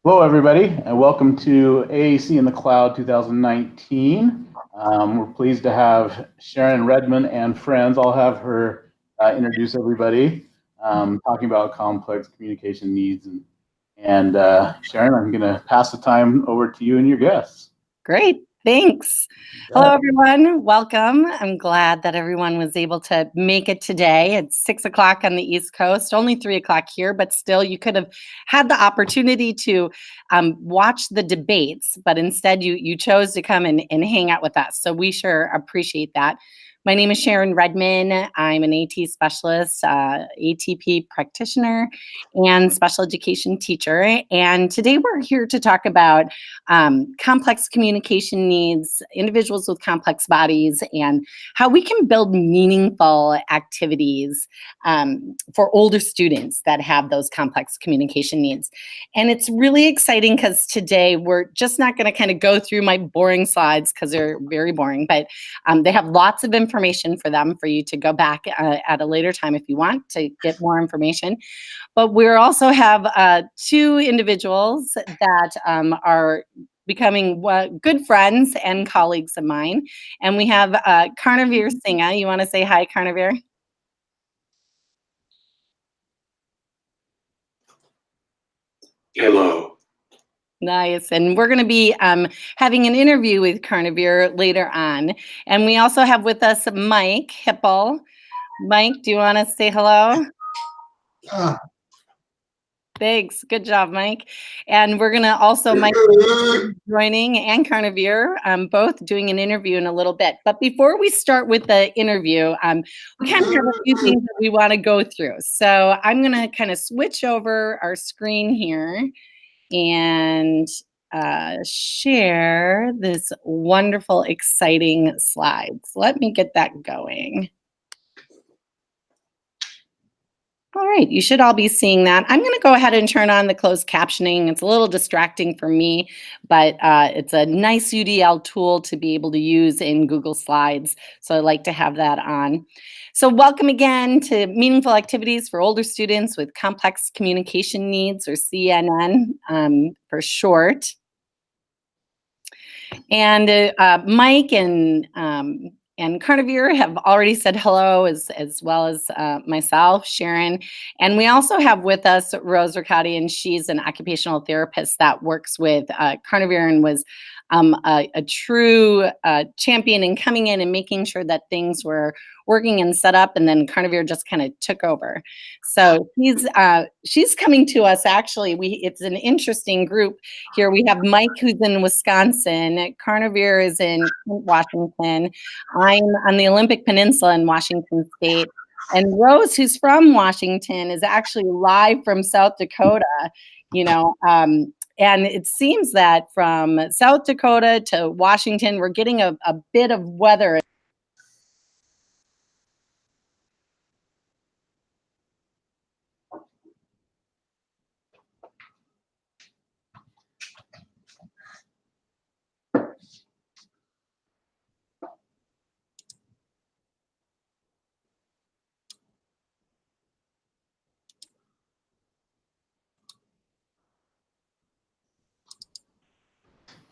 Hello, everybody, and welcome to AAC in the Cloud 2019. We're pleased to have Sharon Redmon and friends. I'll have her introduce everybody, talking about complex communication needs. And Sharon, I'm going to pass the time over to you and your guests. Great. Thanks. Hello, everyone. Welcome. I'm glad that everyone was able to make it today. It's 6 o'clock on the East Coast, only 3 o'clock here, but still you could have had the opportunity to watch the debates, but instead you chose to come and hang out with us. So we sure appreciate that. My name is Sharon Redmon. I'm an AT specialist, ATP practitioner, and special education teacher. And today we're here to talk about complex communication needs, individuals with complex bodies, and how we can build meaningful activities for older students that have those complex communication needs. And it's really exciting because today we're just not going to kind of go through my boring slides because they're very boring, but they have lots of information for them for you to go back at a later time if you want to get more information. But we also have two individuals that are becoming good friends and colleagues of mine. And we have Karnavir Singha. You want to say hi, Karnavir? Hello. Nice. And we're going to be having an interview with Karnavir later on. And we also have with us Mike Hipple. Mike, do you want to say hello? Thanks. Good job, Mike. And we're going to also, Mike joining and Karnavir, both doing an interview in a little bit. But before we start with the interview, we kind of have a few things that we want to go through. So I'm going to kind of switch over our screen here and share this wonderful, exciting slides. Let me get that going. All right, you should all be seeing that. I'm going to go ahead and turn on the closed captioning. It's a little distracting for me, but it's a nice UDL tool to be able to use in Google Slides. So I like to have that on. So welcome again to Meaningful Activities for Older Students with Complex Communication Needs, or CNN for short. And Mike and Karnavir have already said hello, as well as myself, Sharon. And we also have with us Rose Riccati, and she's an occupational therapist that works with Karnavir and was a true champion in coming in and making sure that things were working and set up, and then Karnavir just kind of took over. So she's coming to us. Actually, it's an interesting group here. We have Mike, who's in Wisconsin. Karnavir is in Washington. I'm on the Olympic Peninsula in Washington State. And Rose, who's from Washington, is actually live from South Dakota, and it seems that from South Dakota to Washington, we're getting a bit of weather.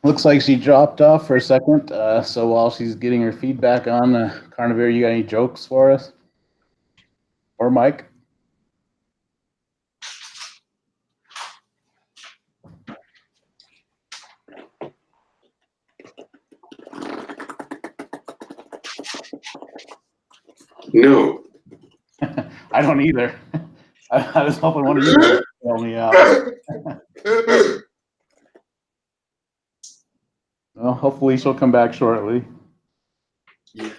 Looks like she dropped off for a second. So while she's getting her feedback on, Karnavir, you got any jokes for us? Or Mike? No. I don't either. I was hoping one of you guys would tell me out. Well, hopefully she'll come back shortly. Yeah.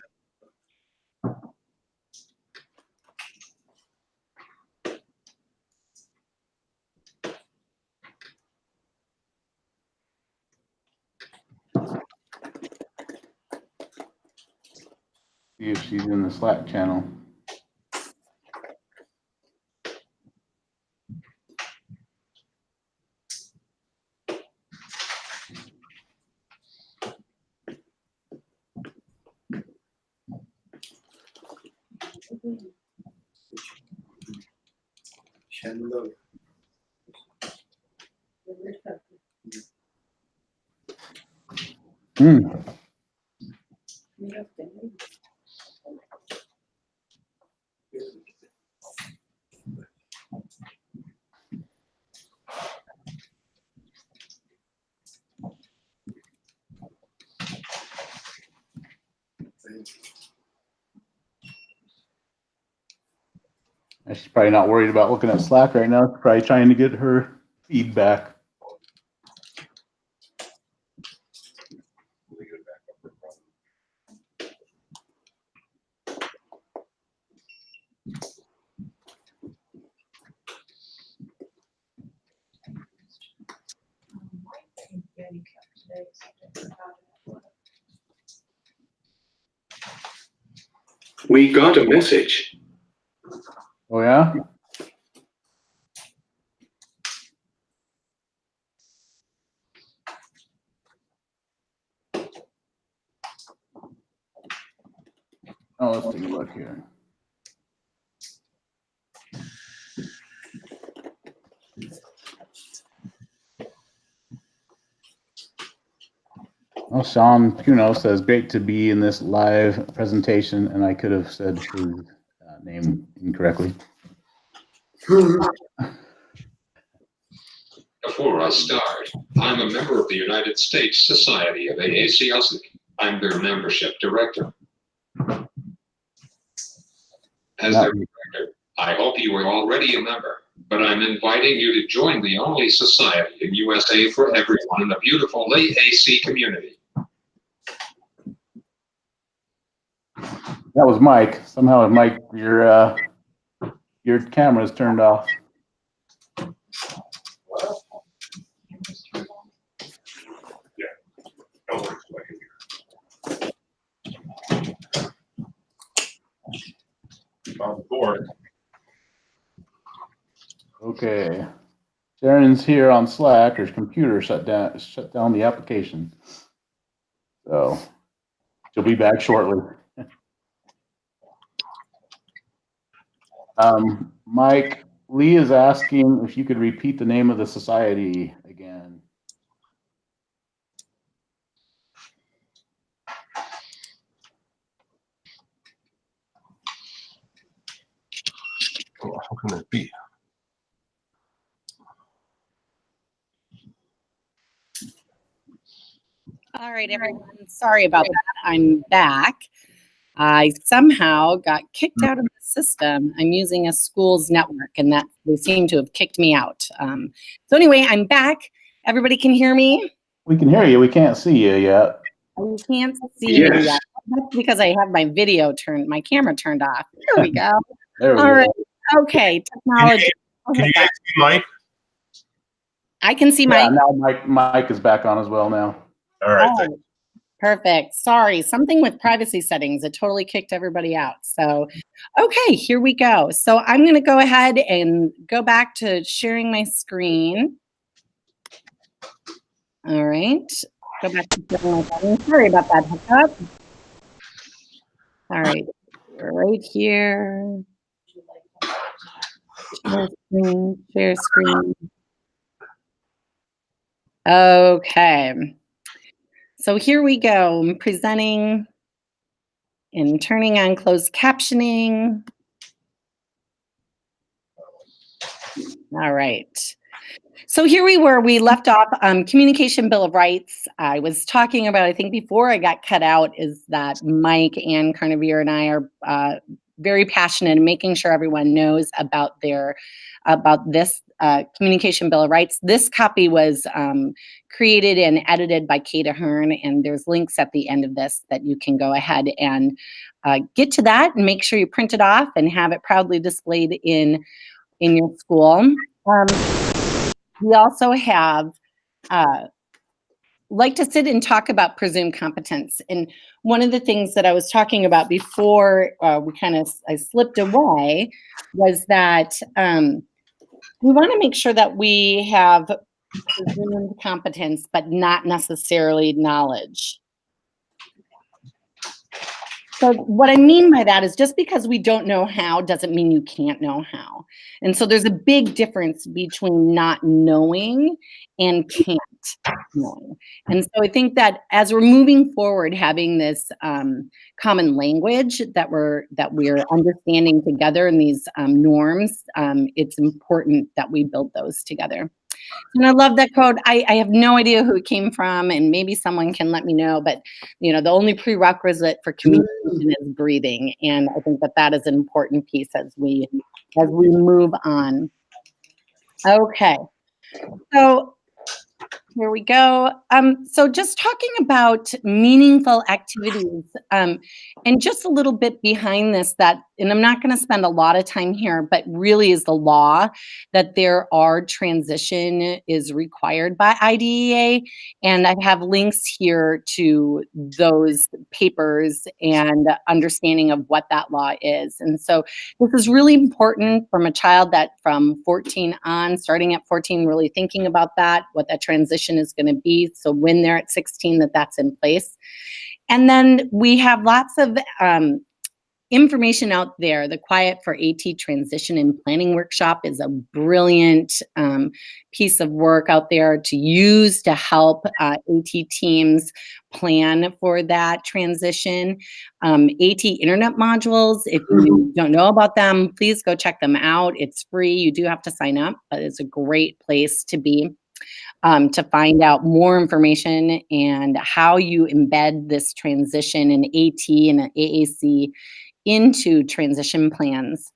See if she's in the Slack channel. Mm. She's probably not worried about looking at Slack right now. She's probably trying to get her feedback. We got a message. Oh, yeah? Oh, let's take a look here. Well, Sean Puno says, great to be in this live presentation, and I could have said his name incorrectly. Before I start, I'm a member of the United States Society of AAC. I'm their membership director. As their director, I hope you are already a member, but I'm inviting you to join the only society in USA for everyone in the beautiful AAC community. That was Mike. Somehow, Mike, your camera is turned off. On board. Okay. Sharon's here on Slack. Her computer shut down the application. So she'll be back shortly. Mike, Lee is asking if you could repeat the name of the society again. Oh, how can that be? All right, everyone. Sorry about that. I'm back. I somehow got kicked out of the system. I'm using a school's network, and that they seem to have kicked me out. So anyway, I'm back. Everybody can hear me? We can hear you. We can't see you yet. You can't see me Yes. yet. That's because I have my camera turned off. There we go. There we All go. right. Okay. Technology. Can you guys see Mike? I can see Yeah, Mike. now Mike is back on as well now. All right. Oh, perfect. Sorry, something with privacy settings. It totally kicked everybody out. So, okay, here we go. So I'm going to go ahead and go back to sharing my screen. All right. Go back to sharing my screen. Sorry about that hiccup. All right. Right here. Share screen. Share screen. Okay. So here we go. I'm presenting and turning on closed captioning. All right. So here we left off Communication Bill of Rights. I was talking about, I think before I got cut out, is that Mike and Carnevere and I are very passionate in making sure everyone knows about this Communication Bill of Rights. This copy was created and edited by Kate Ahern, and there's links at the end of this that you can go ahead and get to that and make sure you print it off and have it proudly displayed in your school. We also have like to sit and talk about presumed competence. And one of the things that I was talking about before I slipped away was that we want to make sure that we have presumed competence, but not necessarily knowledge. So what I mean by that is just because we don't know how doesn't mean you can't know how. And so there's a big difference between not knowing and can't. knowing. And so I think that as we're moving forward, having this common language that we're understanding together in these norms, it's important that we build those together. And I love that quote. I have no idea who it came from, and maybe someone can let me know, but the only prerequisite for communication is breathing. And I think that that is an important piece as we move on. Okay. So here we go. So just talking about meaningful activities, and just a little bit behind this and I'm not going to spend a lot of time here, but really is the law that transition is required by IDEA. And I have links here to those papers and understanding of what that law is. And so this is really important from a child that from 14 on, starting at 14, really thinking about what that transition is going to be. So when they're at 16, that's in place. And then we have lots of information out there. The Quiet for AT Transition and Planning Workshop is a brilliant piece of work out there to use to help AT teams plan for that transition. AT Internet modules, if you don't know about them, please go check them out. It's free. You do have to sign up, but it's a great place to be. To find out more information and how you embed this transition in AT and AAC into transition plans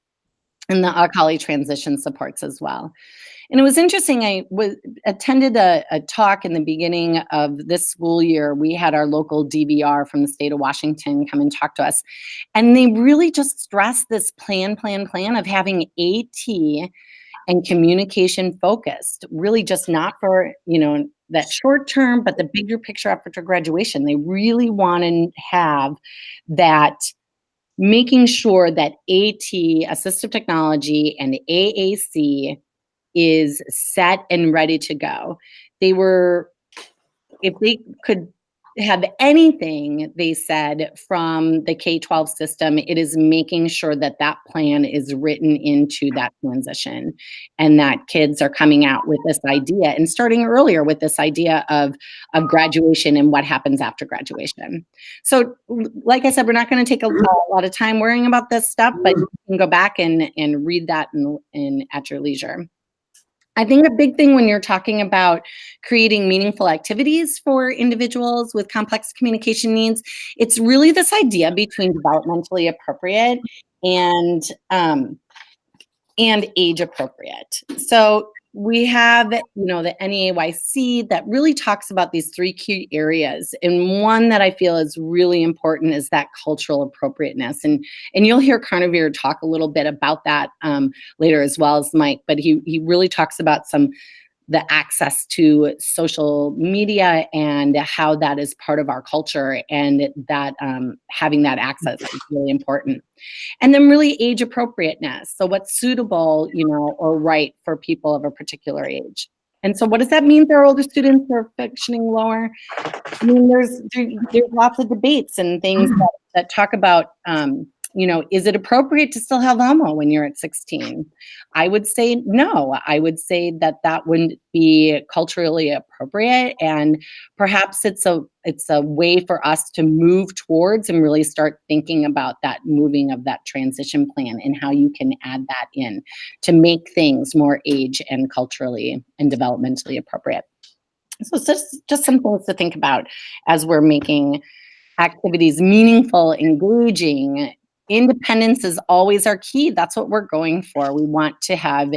and the Akali transition supports as well. And it was interesting, I attended a talk in the beginning of this school year. We had our local DBR from the state of Washington come and talk to us. And they really just stressed this plan of having AT and communication focused, really just not for, that short term, but the bigger picture after graduation. They really want to have that, making sure that AT, assistive technology, and AAC is set and ready to go. If they could have anything, they said, from the K-12 system, it is making sure that plan is written into that transition and that kids are coming out with this idea and starting earlier with this idea of graduation and what happens after graduation. So like I said, we're not going to take a lot of time worrying about this stuff, but you can go back and read that at your leisure. I think a big thing when you're talking about creating meaningful activities for individuals with complex communication needs, it's really this idea between developmentally appropriate and age appropriate. So we have, the NEAYC that really talks about these three key areas. And one that I feel is really important is that cultural appropriateness. And you'll hear Carnivere talk a little bit about that later, as well as Mike, but he really talks about the access to social media and how that is part of our culture, and that having that access is really important. And then really age appropriateness. So what's suitable, or right for people of a particular age. And so what does that mean for older students who are functioning lower? I mean, there's lots of debates and things that talk about, is it appropriate to still have LAMO when you're at 16? I would say no. I would say that wouldn't be culturally appropriate, and perhaps it's a way for us to move towards and really start thinking about that moving of that transition plan and how you can add that in to make things more age and culturally and developmentally appropriate. So it's just some things to think about as we're making activities meaningful, engaging. Independence is always our key. That's what we're going for. We want to have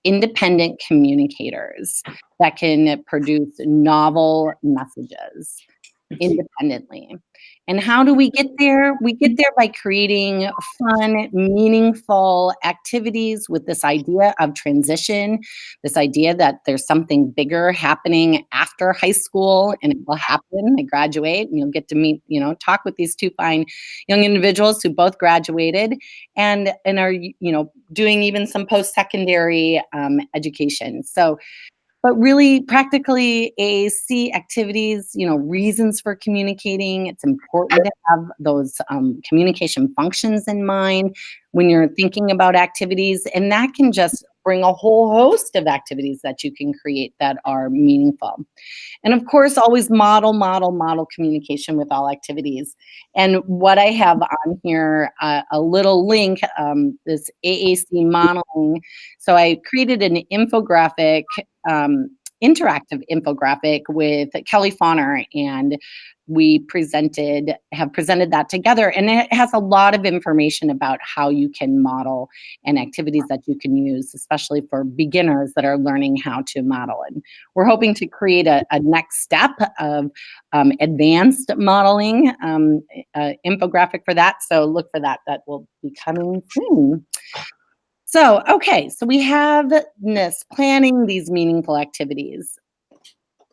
independent communicators that can produce novel messages independently. And how do we get there? We get there by creating fun, meaningful activities with this idea of transition, this idea that there's something bigger happening after high school, and it will happen. They graduate, and you'll get to meet, talk with these two fine young individuals who both graduated and are, doing even some post-secondary education. But really, practically, AAC activities, reasons for communicating. It's important to have those communication functions in mind when you're thinking about activities. And that can just bring a whole host of activities that you can create that are meaningful. And of course, always model communication with all activities. And what I have on here, a little link, this AAC modeling. So I created an infographic, interactive infographic with Kelly Fauner, and we have presented that together, and it has a lot of information about how you can model and activities that you can use, especially for beginners that are learning how to model. And we're hoping to create a next step of advanced modeling infographic for that. So look for that. That will be coming soon. So, okay, so we have this planning these meaningful activities.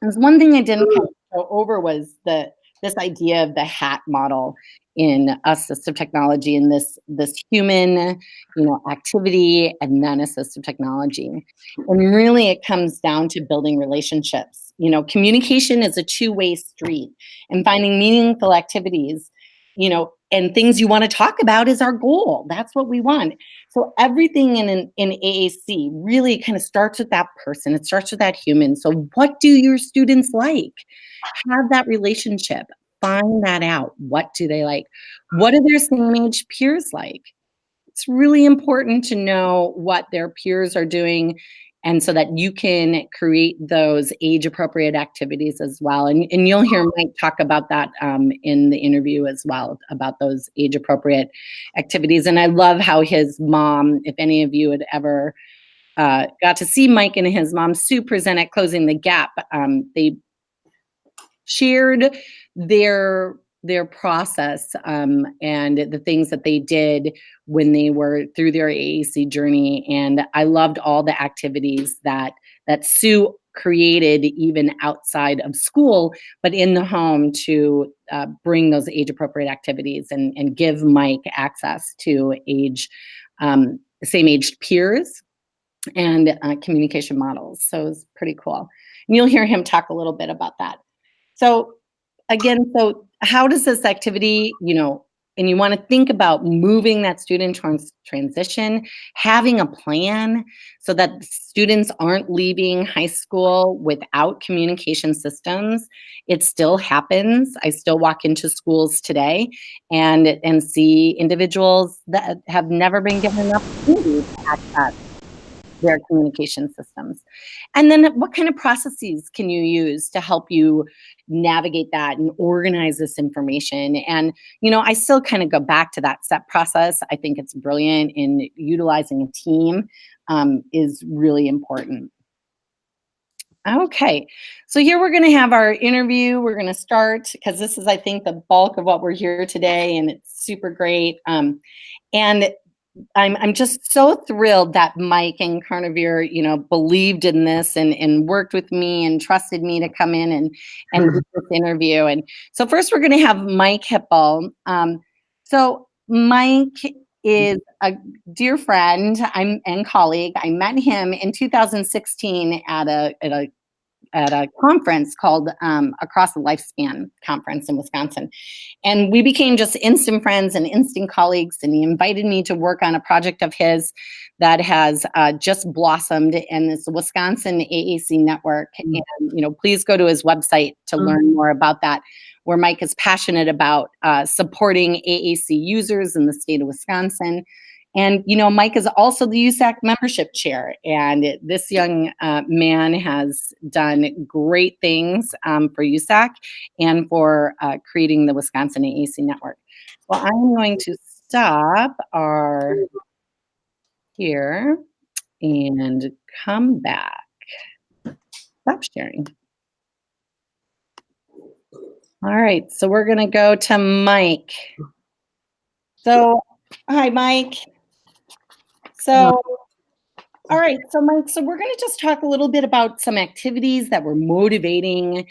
There's one thing I didn't kind of go over was this idea of the hat model in assistive technology, and this human, activity and then assistive technology. And really it comes down to building relationships. Communication is a two-way street, and finding meaningful activities, and things you want to talk about is our goal. That's what we want. So everything in AAC really kind of starts with that person. It starts with that human. So what do your students like? Have that relationship. Find that out. What do they like? What are their same age peers like? It's really important to know what their peers are doing, and so that you can create those age-appropriate activities as well. And you'll hear Mike talk about that in the interview as well, about those age-appropriate activities. And I love how his mom, if any of you had ever got to see Mike and his mom, Sue, present at Closing the Gap, they shared their process and the things that they did when they were through their AAC journey. And I loved all the activities that Sue created, even outside of school, but in the home, to bring those age-appropriate activities and give Mike access to same-aged peers and communication models. So it's pretty cool. And you'll hear him talk a little bit about that. So again, so how does this activity, and you want to think about moving that student transition, having a plan so that students aren't leaving high school without communication systems. It still happens. I still walk into schools today and see individuals that have never been given an opportunity to access their communication systems. And then what kind of processes can you use to help you navigate that and organize this information? And, I still kind of go back to that SEP process. I think it's brilliant, in utilizing a team is really important. Okay, so here we're going to have our interview. We're going to start, because this is, I think, the bulk of what we're here today, and it's super great. And I'm just so thrilled that Mike and Carnivere, believed in this and worked with me and trusted me to come in and do this interview. And so first we're going to have Mike Hippel. So Mike is a dear friend and colleague. I met him in 2016 at a conference called Across the Lifespan Conference in Wisconsin. And we became just instant friends and instant colleagues, and he invited me to work on a project of his that has just blossomed, and it's the Wisconsin AAC network. And, please go to his website to learn more about that, where Mike is passionate about supporting AAC users in the state of Wisconsin. And, Mike is also the USAC membership chair, and this young man has done great things for USAC and for creating the Wisconsin AAC network. Well, I'm going to stop here and come back. Stop sharing. All right, so we're going to go to Mike. So, hi, Mike. So, all right, so Mike, so we're going to just talk a little bit about some activities that were motivating,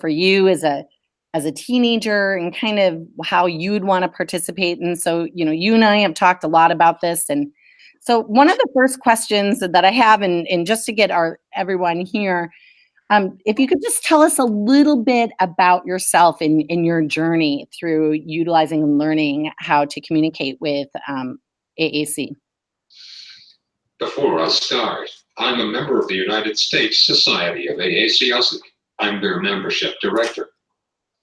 for you as a teenager, and kind of how you'd want to participate. And so, you and I have talked a lot about this. And so one of the first questions that I have, and just to get everyone here, if you could just tell us a little bit about yourself in your journey through utilizing and learning how to communicate with AAC. Before I start, I'm a member of the United States Society of AAC. I'm their membership director.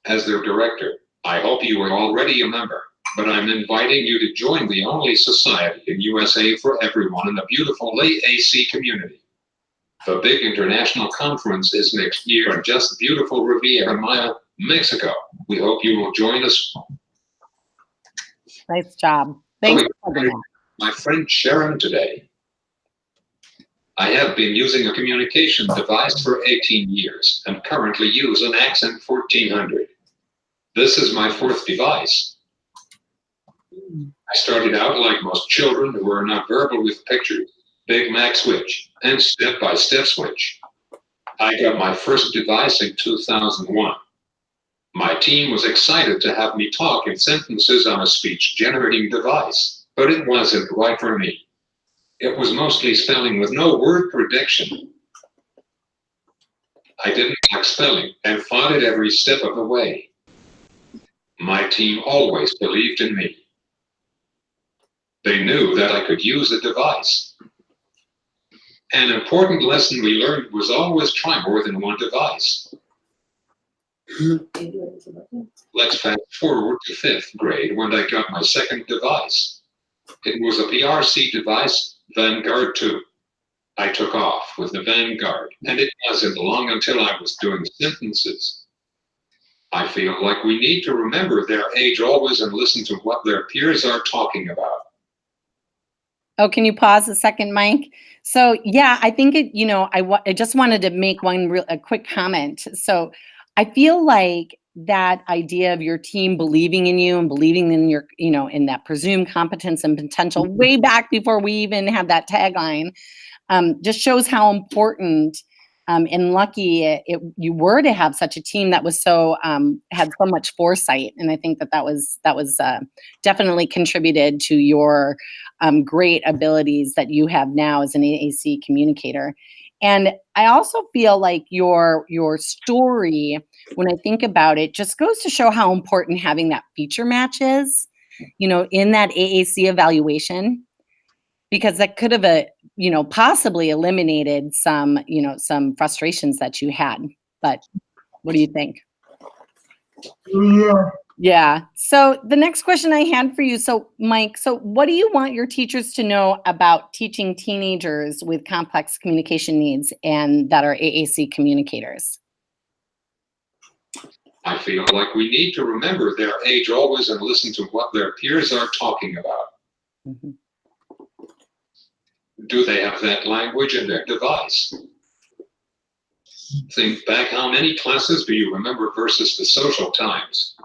As their director, I hope you are already a member, but I'm inviting you to join the only society in USA for everyone in the beautiful AAC community. The big international conference is next year in just beautiful Riviera Maya, Mexico. We hope you will join us. Nice job. Thanks So for coming. my friend Sharon today. I have been using a communication device for 18 years and currently use an Accent 1400. This is my fourth device. I started out like most children who are not verbal with pictures, Big Mac switch, and step-by-step switch. I got my first device in 2001. My team was excited to have me talk in sentences on a speech-generating device, but it wasn't right for me. It was mostly spelling with no word prediction. I didn't like spelling and fought it every step of the way. My team always believed in me. They knew that I could use the device. An important lesson we learned was always try more than one device. Let's fast forward to 5th grade when I got my second device. It was a PRC device, Vanguard 2. I took off with the Vanguard, and it wasn't long until I was doing sentences. I feel like we need to remember their age always and listen to what their peers are talking about. Oh, can you pause a second, Mike? So yeah, I think I just wanted to make a quick comment. So I feel like that idea of your team believing in you and believing in your, in that presumed competence and potential way back before we even had that tagline, just shows how important and lucky you were to have such a team that was so had so much foresight. And I think that was definitely contributed to your great abilities that you have now as an AAC communicator. And I also feel like your story, when I think about it, just goes to show how important having that feature match is, in that AAC evaluation, because that could have, possibly eliminated some frustrations that you had. But what do you think? Yeah. So the next question I had for you, so Mike, so what do you want your teachers to know about teaching teenagers with complex communication needs and that are AAC communicators? I feel like we need to remember their age always and listen to what their peers are talking about. Mm-hmm. Do they have that language in their device? Think back, how many classes do you remember versus the social times?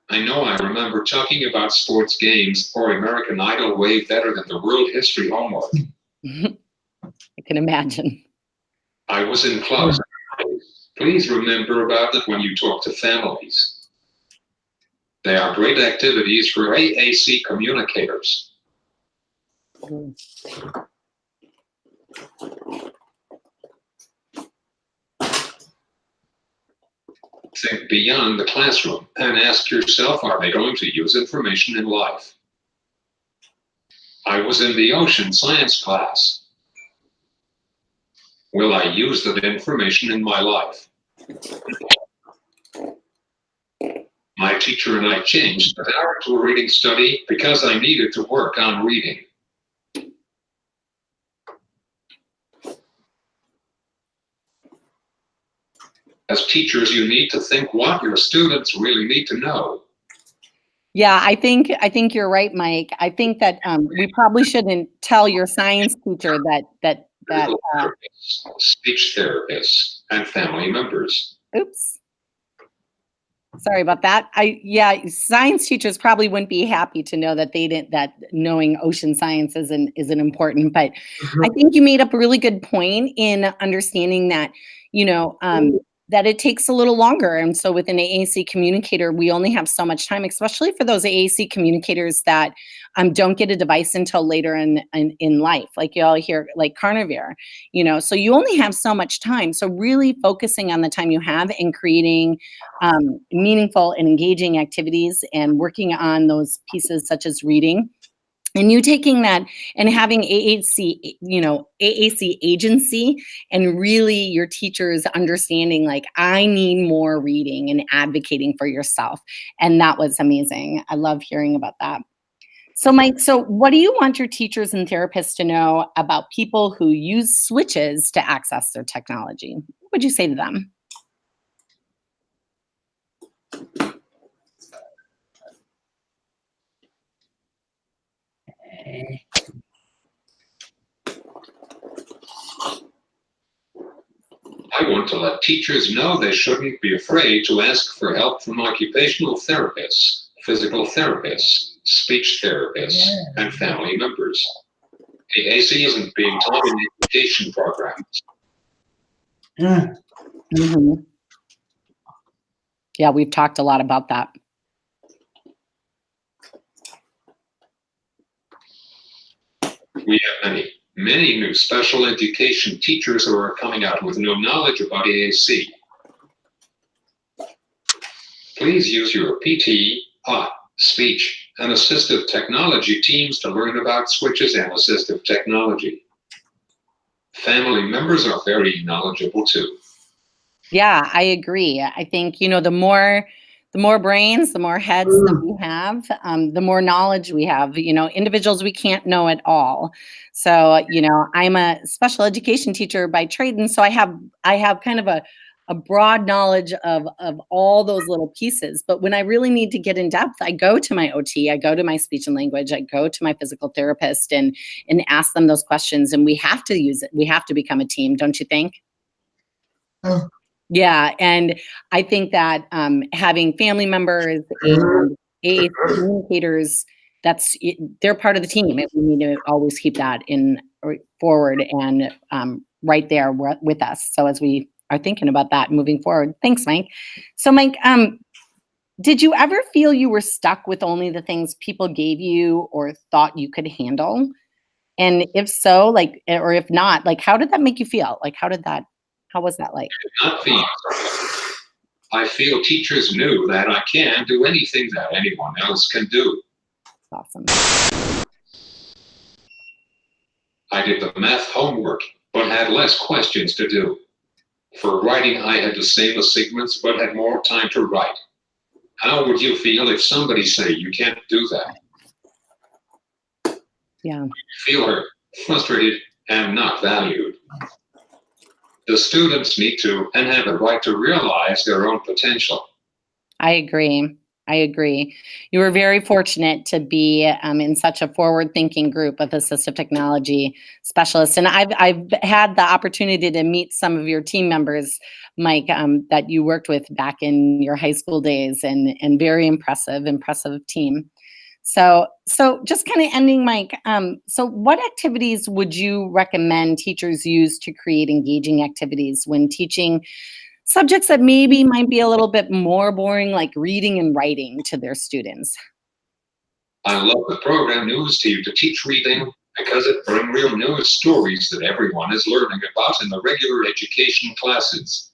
I know I remember talking about sports games or American Idol way better than the world history homework. I can imagine. I was in clubs. Please remember about it when you talk to families. They are great activities for AAC communicators. Think beyond the classroom and ask yourself, are they going to use information in life? I was in the ocean science class. Will I use that information in my life? My teacher and I changed the narrative reading study because I needed to work on reading. As teachers, you need to think what your students really need to know. Yeah, I think you're right, Mike. I think that we probably shouldn't tell your science teacher that Speech therapists and family members. Oops. Sorry about that. Science teachers probably wouldn't be happy to know that knowing ocean science isn't important. But I think you made up a really good point in understanding that, that it takes a little longer. And so with an AAC communicator, we only have so much time, especially for those AAC communicators that don't get a device until later in life, like you all hear, like Carnivore, so you only have so much time. So really focusing on the time you have and creating meaningful and engaging activities and working on those pieces such as reading. And you taking that and having AAC, AAC agency, and really your teachers understanding, like, I need more reading and advocating for yourself. And that was amazing. I love hearing about that. So Mike, what do you want your teachers and therapists to know about people who use switches to access their technology? What would you say to them? I want to let teachers know they shouldn't be afraid to ask for help from occupational therapists, physical therapists, speech therapists, and family members. AAC isn't being taught in education programs. Mm-hmm. Yeah, we've talked a lot about that. We have many new special education teachers who are coming out with no knowledge about AAC. Please use your PT, speech, and assistive technology teams to learn about switches and assistive technology. Family members are very knowledgeable too. Yeah, I agree. I think, the more brains, the more heads that we have, the more knowledge we have. Individuals, we can't know it all. So, I'm a special education teacher by trade, and so I have kind of a broad knowledge of all those little pieces. But when I really need to get in depth, I go to my OT, I go to my speech and language, I go to my physical therapist and ask them those questions. And we have to use it. We have to become a team, don't you think? Oh. Yeah, and I think that having family members and AAC communicators, they're part of the team, and we need to always keep that forward and right there with us. So as we are thinking about that moving forward, thanks, Mike. So Mike, did you ever feel you were stuck with only the things people gave you or thought you could handle? And if so, or if not, how did that make you feel? How was that like? Not feel. I feel teachers knew that I can do anything that anyone else can do. Awesome. I did the math homework, but had less questions to do. For writing, I had the same assignments, but had more time to write. How would you feel if somebody said you can't do that? Yeah. You feel hurt, frustrated, and not valued. The students need to and have a right to realize their own potential. I agree. You were very fortunate to be in such a forward-thinking group of assistive technology specialists. And I've had the opportunity to meet some of your team members, Mike, that you worked with back in your high school days, and very impressive team. So just kind of ending, Mike, so what activities would you recommend teachers use to create engaging activities when teaching subjects that maybe might be a little bit more boring, like reading and writing, to their students? I love the program News Team to teach reading because it brings real news stories that everyone is learning about in the regular education classes.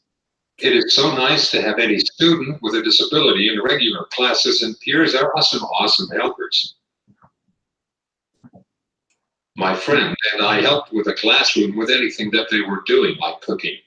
It is so nice to have any student with a disability in regular classes, and peers are awesome helpers. My friend and I helped with a classroom with anything that they were doing, like cooking.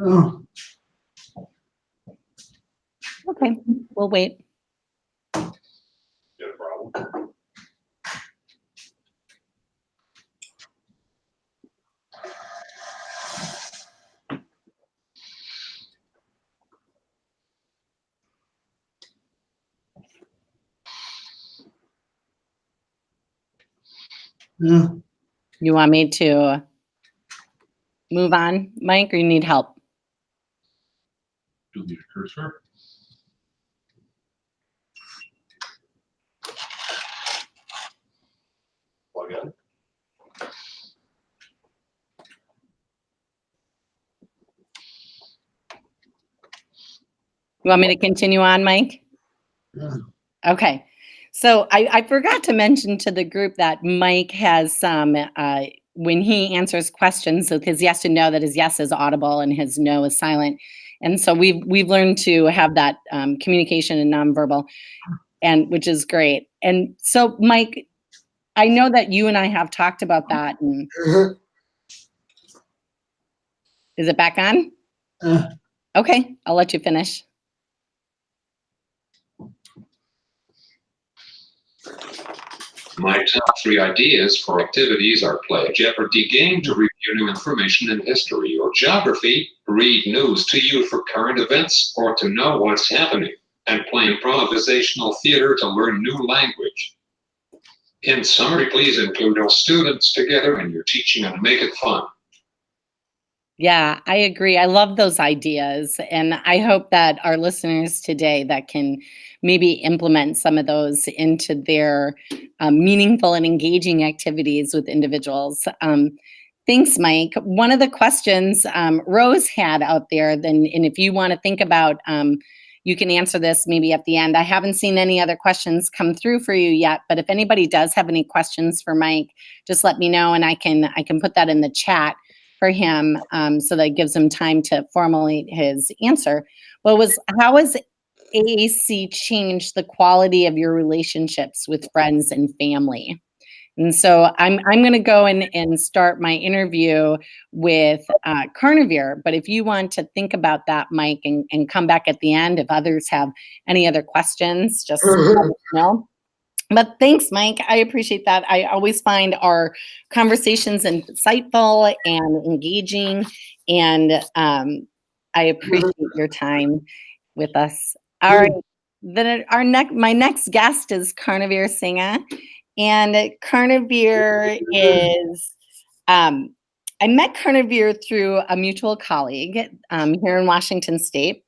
Oh. Okay, we'll wait. You got a problem? Oh. You want me to move on, Mike, or you need help? Do you need a cursor? Plug in. You want me to continue on, Mike? Yeah. Okay. So I forgot to mention to the group that Mike has some, when he answers questions, so his yes and no, that his yes is audible and his no is silent. And so we've learned to have that communication and nonverbal, and which is great. And so, Mike, I know that you and I have talked about that. And is it back on? Okay, I'll let you finish. My top 3 ideas for activities are play a Jeopardy game to review new information in history or geography, read news to you for current events or to know what's happening, and play improvisational theater to learn new language. In summary, please include all students together in your teaching and make it fun. Yeah, I agree. I love those ideas. And I hope that our listeners today that can maybe implement some of those into their meaningful and engaging activities with individuals. Thanks, Mike. One of the questions Rose had out there, and if you want to think about, you can answer this maybe at the end. I haven't seen any other questions come through for you yet, but if anybody does have any questions for Mike, just let me know and I can put that in the chat for him, so that gives him time to formulate his answer. But how has AAC changed the quality of your relationships with friends and family? And so I'm going to go in and start my interview with Carnivore. But if you want to think about that, Mike, and come back at the end, if others have any other questions, just let us know. But thanks, Mike. I appreciate that. I always find our conversations insightful and engaging, and I appreciate your time with us. All right. Then my next guest is Carnivore Singha, and Carnivore is. I met Carnivore through a mutual colleague here in Washington State.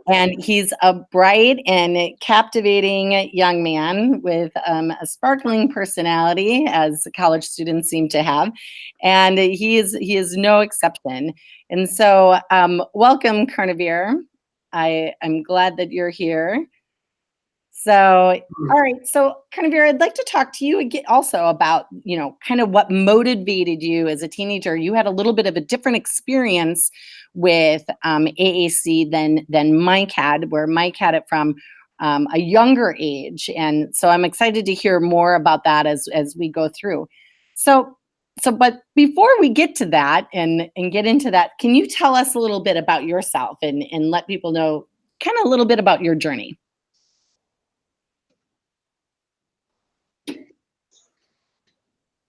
And he's a bright and captivating young man with a sparkling personality, as college students seem to have, and he is no exception. And so, welcome, Carnivore. I'm glad that you're here. So, all right. So, Carnivore, I'd like to talk to you again also about, kind of what motivated you as a teenager. You had a little bit of a different experience with AAC than Mike had, where Mike had it from a younger age. And so I'm excited to hear more about that as we go through. So, but before we get to that and get into that, can you tell us a little bit about yourself and let people know kind of a little bit about your journey?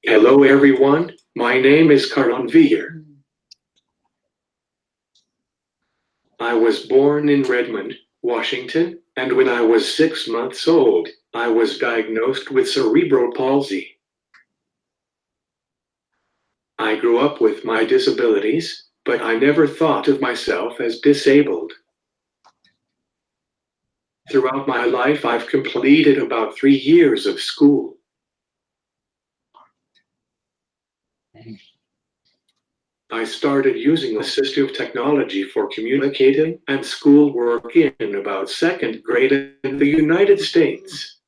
Hello everyone, my name is Carnivore. I was born in Redmon, Washington, and when I was 6 months old, I was diagnosed with cerebral palsy. I grew up with my disabilities, but I never thought of myself as disabled. Throughout my life, I've completed about 3 years of school. I started using assistive technology for communicating and schoolwork in about 2nd grade in the United States.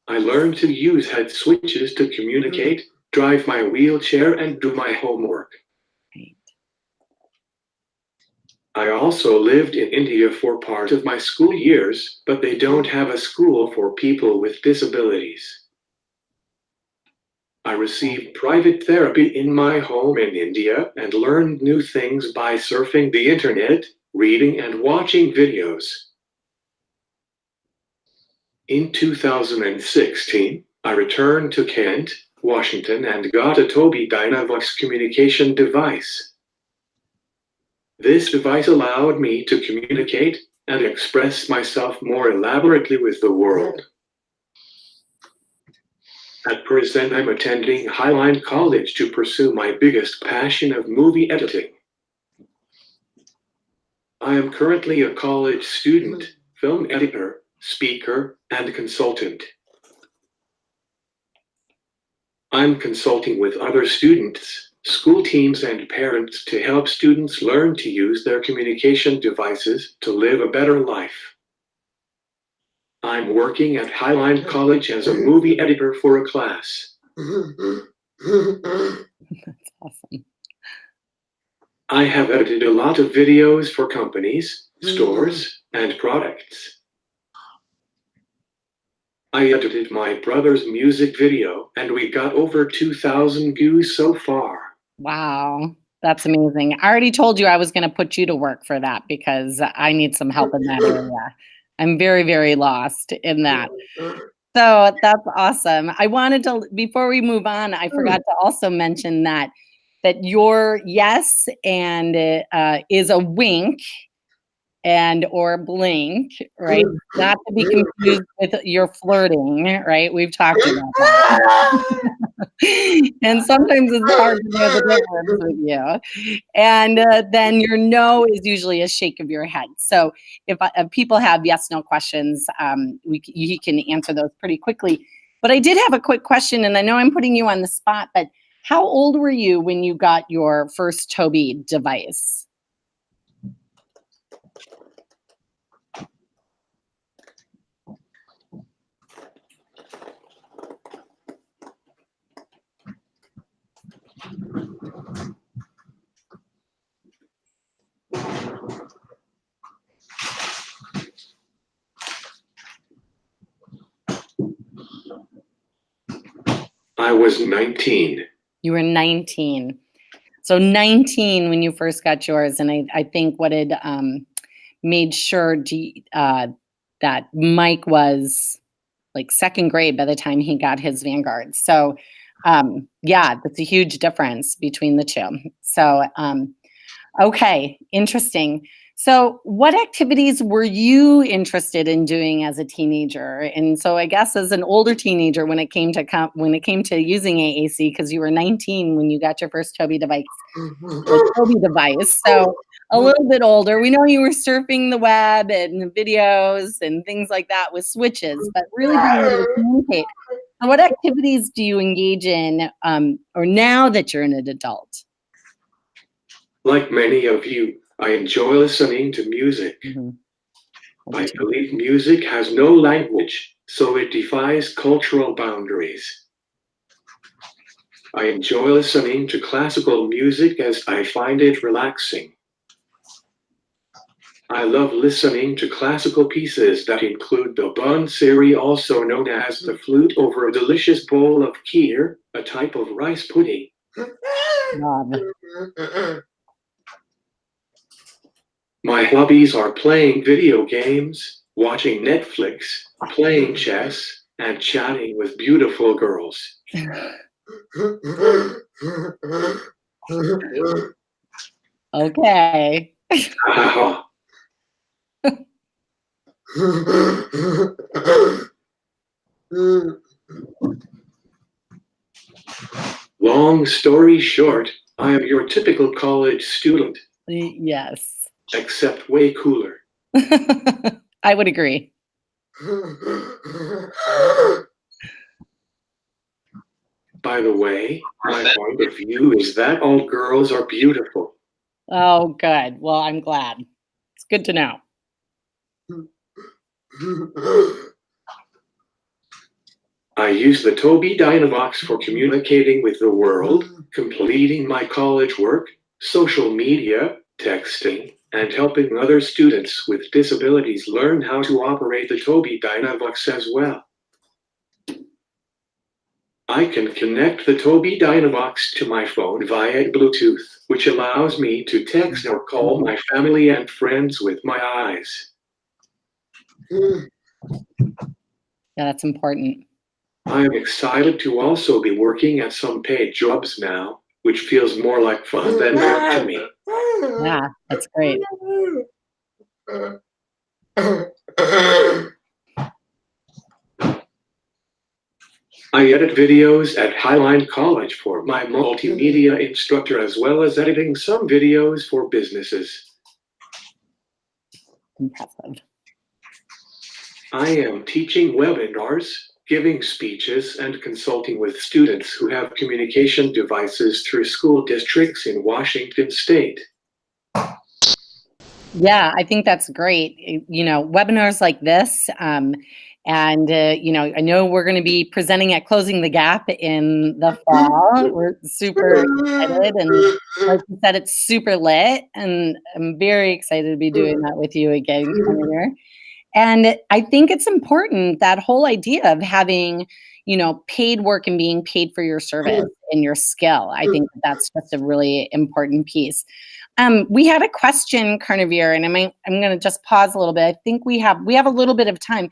I learned to use head switches to communicate, drive my wheelchair, and do my homework. I also lived in India for part of my school years, but they don't have a school for people with disabilities. I received private therapy in my home in India and learned new things by surfing the internet, reading and watching videos. In 2016, I returned to Kent, Washington and got a Tobii Dynavox communication device. This device allowed me to communicate and express myself more elaborately with the world. At present, I'm attending Highline College to pursue my biggest passion of movie editing. I am currently a college student, film editor, speaker, and consultant. I'm consulting with other students, school teams, and parents to help students learn to use their communication devices to live a better life. I'm working at Highline College as a movie editor for a class. That's awesome. I have edited a lot of videos for companies, stores, and products. I edited my brother's music video, and we got over 2,000 views so far. Wow, that's amazing. I already told you I was going to put you to work for that because I need some help in that area. I'm very, very lost in that. So that's awesome. I wanted to, before we move on, I forgot to also mention that your yes and is a wink and or blink, right? Not to be confused with your flirting, right? We've talked about that. And sometimes it's hard to know the difference with you. And then your no is usually a shake of your head. So if people have yes, no questions, you can answer those pretty quickly. But I did have a quick question, and I know I'm putting you on the spot, but how old were you when you got your first Tobii device? I was 19. You were 19. So 19 when you first got yours, and I think what had made sure that Mike was like second grade by the time he got his Vanguard. So yeah, that's a huge difference between the two. So okay, interesting. So what activities were you interested in doing as a teenager? And so I guess as an older teenager, when it came to using AAC, because you were 19 when you got your first Tobii device. So a little bit older. We know you were surfing the web and videos and things like that with switches, but really being able to communicate. So what activities do you engage in, or now that you're an adult? Like many of you, I enjoy listening to music. I believe music has no language, so it defies cultural boundaries. I enjoy listening to classical music as I find it relaxing. I love listening to classical pieces that include the bansuri, also known as the flute, over a delicious bowl of kheer, a type of rice pudding. My hobbies are playing video games, watching Netflix, playing chess, and chatting with beautiful girls. Okay. Long story short, I am your typical college student. Yes. Except way cooler. I would agree. By the way, my point of view is that all girls are beautiful. Oh, good. Well, I'm glad. It's good to know. I use the Tobii Dynavox for communicating with the world, completing my college work, social media, texting, and helping other students with disabilities learn how to operate the Tobii Dynavox as well. I can connect the Tobii Dynavox to my phone via Bluetooth, which allows me to text or call my family and friends with my eyes. Yeah, that's important. I am excited to also be working at some paid jobs now, which feels more like fun than work to me. Yeah, that's great. I edit videos at Highline College for my multimedia instructor, as well as editing some videos for businesses. Impressive. I am teaching webinars, giving speeches, and consulting with students who have communication devices through school districts in Washington State. Yeah, I think that's great. You know, webinars like this, you know, I know we're going to be presenting at Closing the Gap in the fall. We're super excited, and like you said, it's super lit, and I'm very excited to be doing that with you again, Connor. And I think it's important, that whole idea of having, you know, paid work and being paid for your service and your skill. I think that's just a really important piece. We had a question, Carnivere, and I'm going to just pause a little bit. I think we have a little bit of time,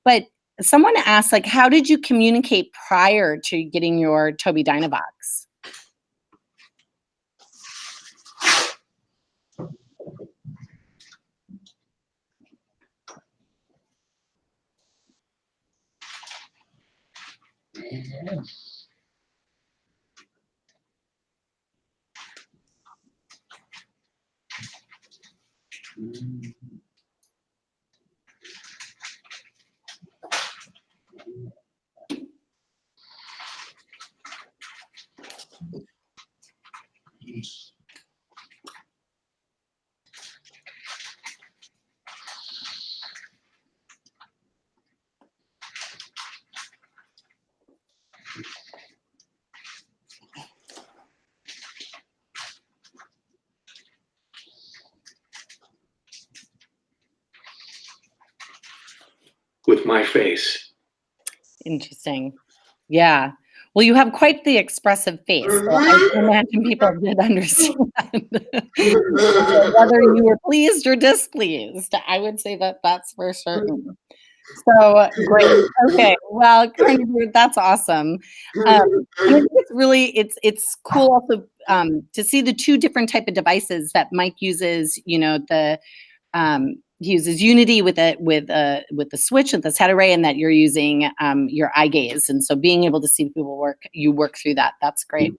but someone asked, like, how did you communicate prior to getting your Tobii Dynavox? With my face. Interesting. Yeah. Well, you have quite the expressive face, so I can imagine people did understand whether you were pleased or displeased. I would say that that's for certain. So great. Okay. Well, Carnivere, that's awesome. And I think it's really it's cool also to see the two different type of devices that Mike uses. You know, he uses Unity with the switch and the set array, and that you're using your eye gaze, and so being able to see people work through that, that's great.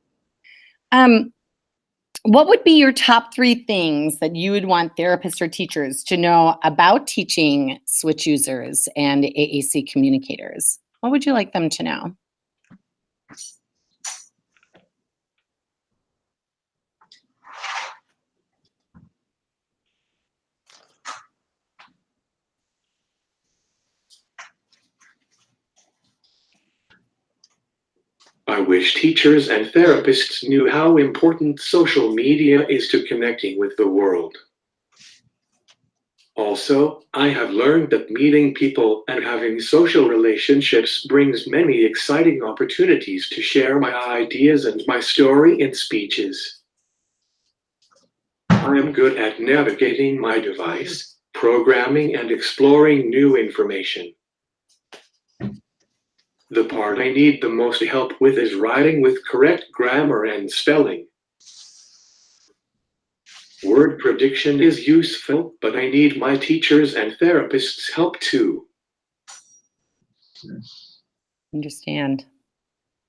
What would be your top 3 things that you would want therapists or teachers to know about teaching switch users and AAC communicators? What would you like them to know? I wish teachers and therapists knew how important social media is to connecting with the world. Also, I have learned that meeting people and having social relationships brings many exciting opportunities to share my ideas and my story in speeches. I am good at navigating my device, programming, and exploring new information. The part I need the most help with is writing with correct grammar and spelling. Word prediction is useful, but I need my teachers and therapists' help too. Understand.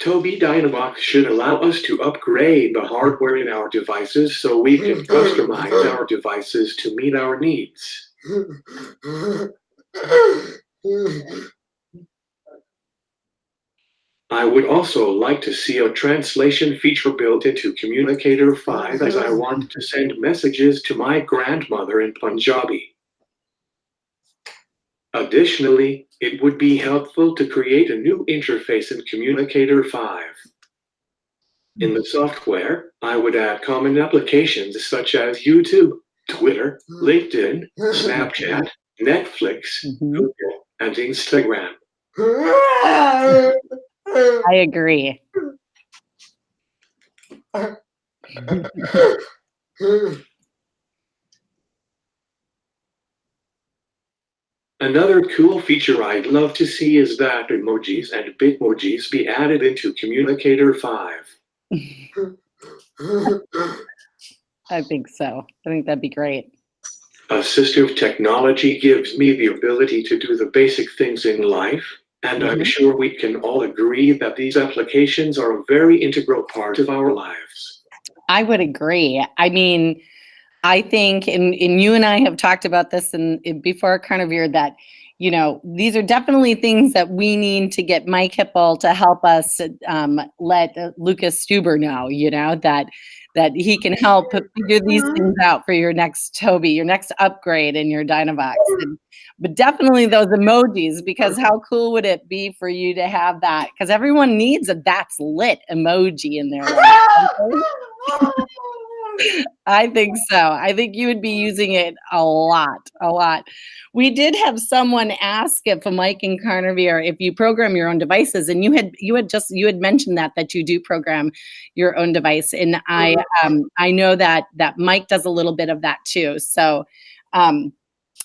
Tobii Dynavox should allow us to upgrade the hardware in our devices so we can customize our devices to meet our needs. I would also like to see a translation feature built into Communicator 5, as I want to send messages to my grandmother in Punjabi. Additionally, it would be helpful to create a new interface in Communicator 5. In the software, I would add common applications such as YouTube, Twitter, LinkedIn, Snapchat, Netflix, Google, and Instagram. I agree. Another cool feature I'd love to see is that emojis and bitmojis be added into Communicator 5. I think so. I think that'd be great. Assistive technology gives me the ability to do the basic things in life, And I'm sure we can all agree that these applications are a very integral part of our lives. I would agree. I mean, I think, and you and I have talked about this before, Carnivere, that, you know, these are definitely things that we need to get Mike Hipple to help us let Lucas Stuber know, you know, that he can help figure these things out for your next Toby, your next upgrade in your Dynavox. But definitely those emojis, because how cool would it be for you to have that? Because everyone needs a "that's lit" emoji in their life. I think so. I think you would be using it a lot, a lot. We did have someone ask if Mike and Carnivere, if you program your own devices, and you had mentioned that you do program your own device, and I know that Mike does a little bit of that too. So,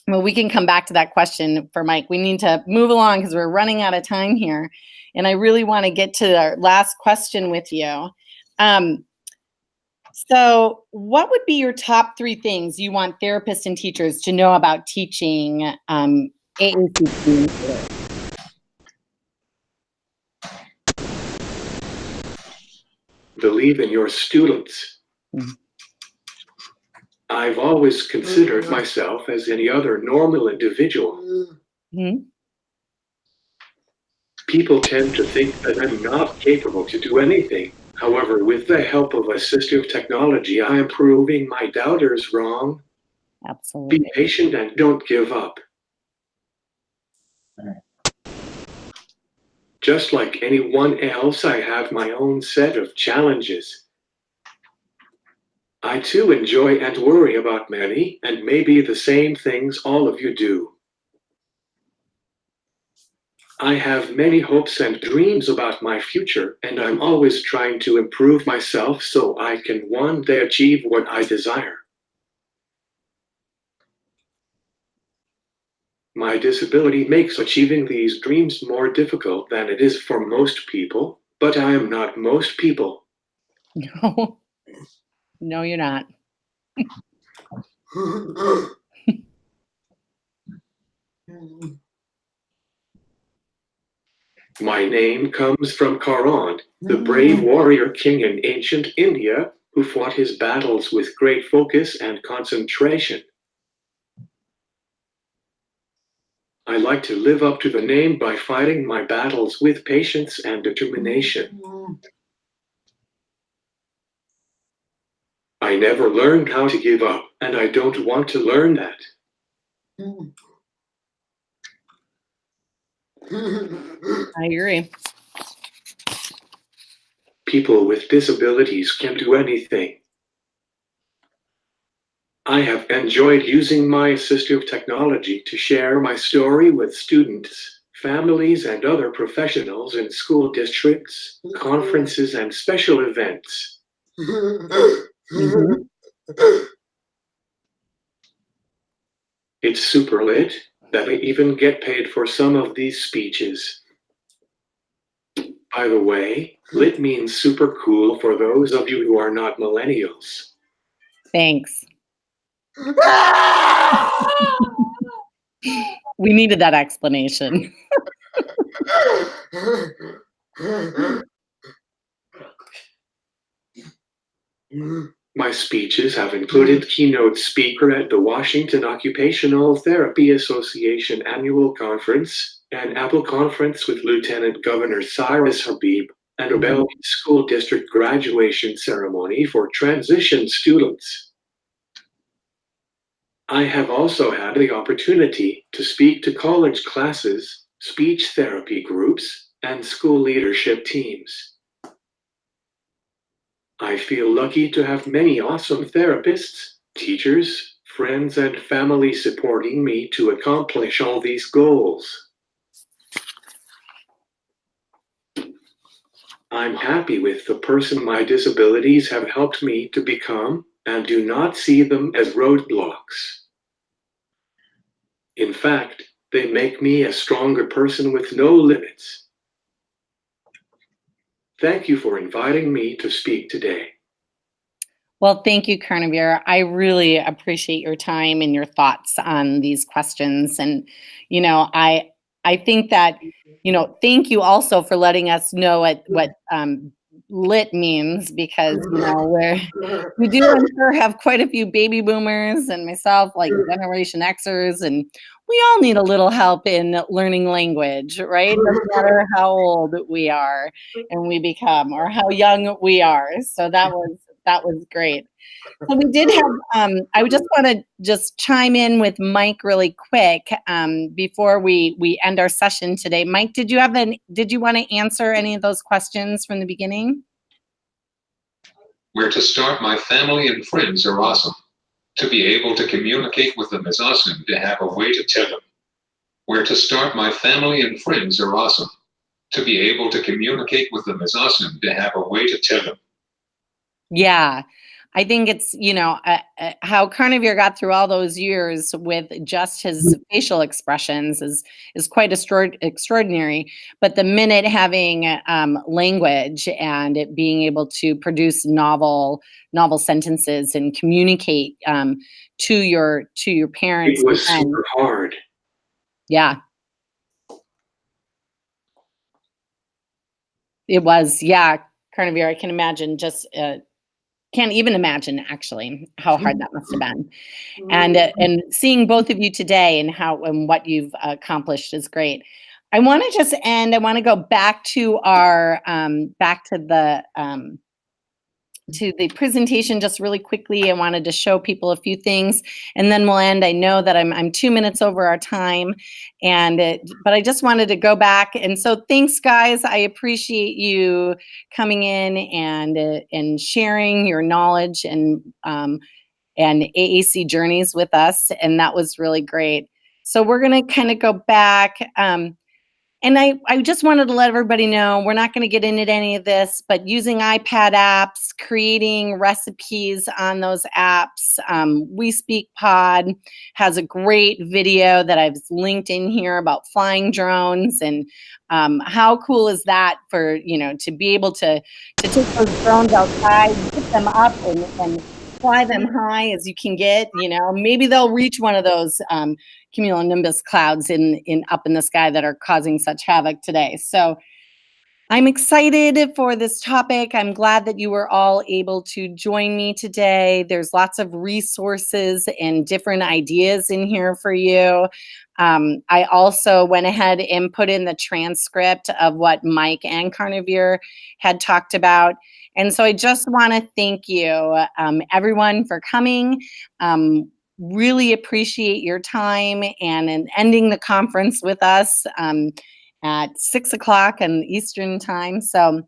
well, we can come back to that question for Mike. We need to move along because we're running out of time here, and I really want to get to our last question with you. So what would be your top 3 things you want therapists and teachers to know about teaching AAC communicators? Believe in your students. I've always considered myself as any other normal individual. People tend to think that I'm not capable to do anything. However, with the help of assistive technology, I am proving my doubters wrong. Absolutely. Be patient and don't give up. Just like anyone else, I have my own set of challenges. I too enjoy and worry about many and maybe the same things all of you do. I have many hopes and dreams about my future, and I'm always trying to improve myself so I can one day achieve what I desire. My disability makes achieving these dreams more difficult than it is for most people, but I am not most people. No, no, you're not. My name comes from Karan, the brave warrior king in ancient India who fought his battles with great focus and concentration. I like to live up to the name by fighting my battles with patience and determination. I never learned how to give up, and I don't want to learn that. I agree. People with disabilities can do anything. I have enjoyed using my assistive technology to share my story with students, families, and other professionals in school districts, conferences, and special events. It's super lit that I even get paid for some of these speeches. By the way, lit means super cool for those of you who are not millennials. Thanks. We needed that explanation. My speeches have included keynote speaker at the Washington Occupational Therapy Association annual conference, an Apple conference with Lieutenant Governor Cyrus Habib, and a Bellevue School District graduation ceremony for transition students. I have also had the opportunity to speak to college classes, speech therapy groups, and school leadership teams. I feel lucky to have many awesome therapists, teachers, friends, and family supporting me to accomplish all these goals. I'm happy with the person my disabilities have helped me to become, and do not see them as roadblocks. In fact, they make me a stronger person with no limits. Thank you for inviting me to speak today. Well, thank you, Carnivere. I really appreciate your time and your thoughts on these questions. And, you know, I think that, thank you also for letting us know what lit means, because, we do, I'm sure, have quite a few baby boomers and myself, like Generation Xers, and we all need a little help in learning language, right? Doesn't matter how old we are and we become, or how young we are. So that was great. So we did have, I just want to just chime in with Mike really quick before we end our session today. Mike, did you want to answer any of those questions from the beginning? Where to start, my family and friends are awesome. To be able to communicate with them is awesome. To have a way to tell them. Where to start, my family and friends are awesome. To be able to communicate with them is awesome. To have a way to tell them. Yeah. I think it's, how Carnivore got through all those years with just his facial expressions is quite extraordinary. But the minute having language and it being able to produce novel sentences and communicate to your parents. It was super hard. Yeah. It was, yeah, Carnivore, I can imagine, just can't even imagine actually how hard that must have been. And seeing both of you today and what you've accomplished is great. I want to just end, I want to go back to our to the presentation just really quickly. I wanted to show people a few things and then we'll end. I know that I'm 2 minutes over our time, but I just wanted to go back. And so thanks, guys. I appreciate you coming in and sharing your knowledge and AAC journeys with us. And that was really great. So we're going to kind of go back. And I just wanted to let everybody know, we're not going to get into any of this, but using iPad apps, creating recipes on those apps. We Speak Pod has a great video that I've linked in here about flying drones. And how cool is that for, to be able to take those drones outside, put them up and fly them high as you can get, maybe they'll reach one of those cumulonimbus clouds up in the sky that are causing such havoc today. So I'm excited for this topic. I'm glad that you were all able to join me today. There's lots of resources and different ideas in here for you. I also went ahead and put in the transcript of what Mike and Carnivore had talked about. And so I just want to thank you, everyone, for coming. Really appreciate your time and ending the conference with us at 6 o'clock on Eastern time. So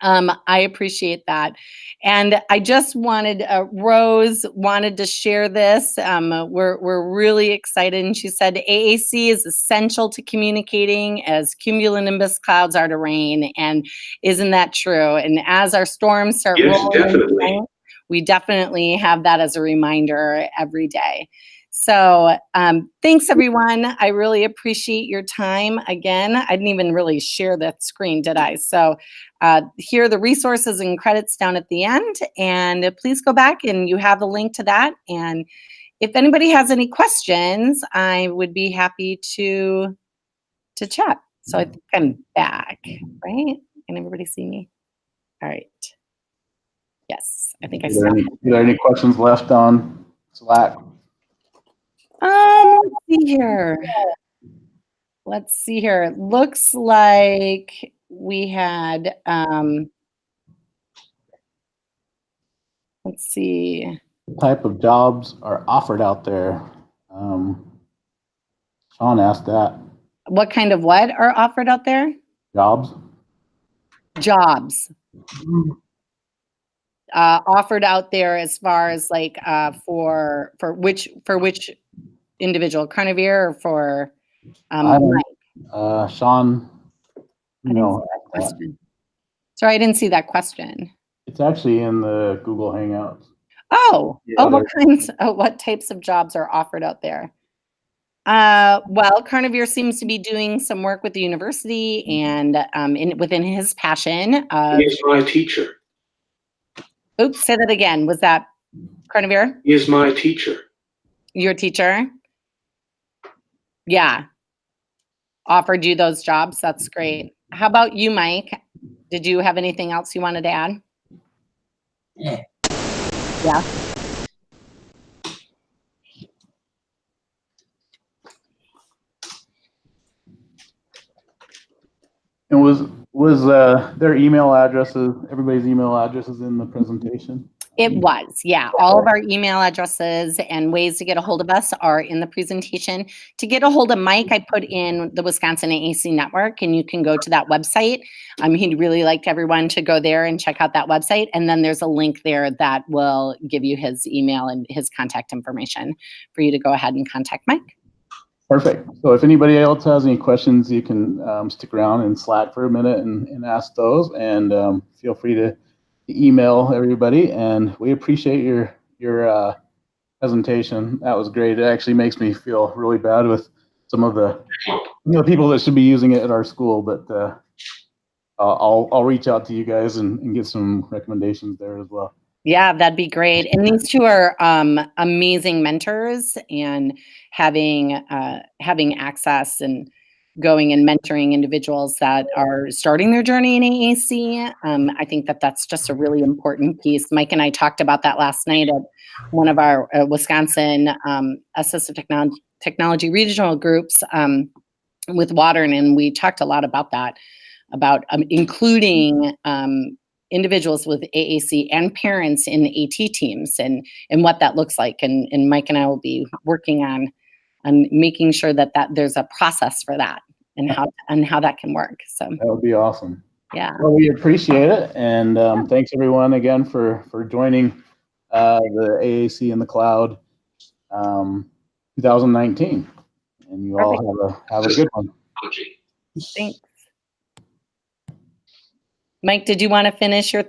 I appreciate that. And I just wanted, Rose wanted to share this. We're really excited. And she said, AAC is essential to communicating as cumulonimbus clouds are to rain. And isn't that true? And as our storms start rolling, Definitely. we definitely have that as a reminder every day. So thanks, everyone. I really appreciate your time. Again, I didn't even really share that screen, did I? So here are the resources and credits down at the end. And please go back and you have the link to that. And if anybody has any questions, I would be happy to chat. So I think I'm back, right? Can everybody see me? All right. Yes, I think I saw it. Are there any questions left on Slack? Let's see here. Let's see here. It looks like we had, let's see. What type of jobs are offered out there? Sean asked that. What kind of what are offered out there? Jobs. Jobs. Offered out there as far as like for which individual, Carnivore or for Mike? Sean, Sorry, I didn't see that question. It's actually in the Google Hangouts. Oh, what types of jobs are offered out there? Well, Carnivore seems to be doing some work with the university and within his passion. He is my teacher. Oops, say that again. Was that Carnivore? He is my teacher. Your teacher? Yeah. offered you those jobs. That's great. How about you, Mike? Did you have anything else you wanted to add? Yeah. Yeah. And was their email addresses, everybody's email addresses in the presentation? It was, yeah. All of our email addresses and ways to get a hold of us are in the presentation. To get a hold of Mike, I put in the Wisconsin AAC network, and you can go to that website. He'd really like everyone to go there and check out that website. And then there's a link there that will give you his email and his contact information for you to go ahead and contact Mike. Perfect. So if anybody else has any questions, you can stick around in Slack for a minute and ask those, and feel free to email everybody. And we appreciate your presentation. That was great. It actually makes me feel really bad with some of the people that should be using it at our school, but I'll reach out to you guys and get some recommendations there as well. Yeah, that'd be great. And these two are amazing mentors, and having access and going and mentoring individuals that are starting their journey in AAC. I think that that's just a really important piece. Mike and I talked about that last night at one of our Wisconsin assistive technology regional groups with Wadern, and we talked a lot about that, about including individuals with AAC and parents in AT teams, and what that looks like. And Mike and I will be working on making sure that there's a process for that, and how that can work. So that would be awesome. Yeah. Well, we appreciate it, and thanks everyone again for joining the AAC in the Cloud 2019. And you Perfect. all have a good one. Thanks. Mike, did you want to finish your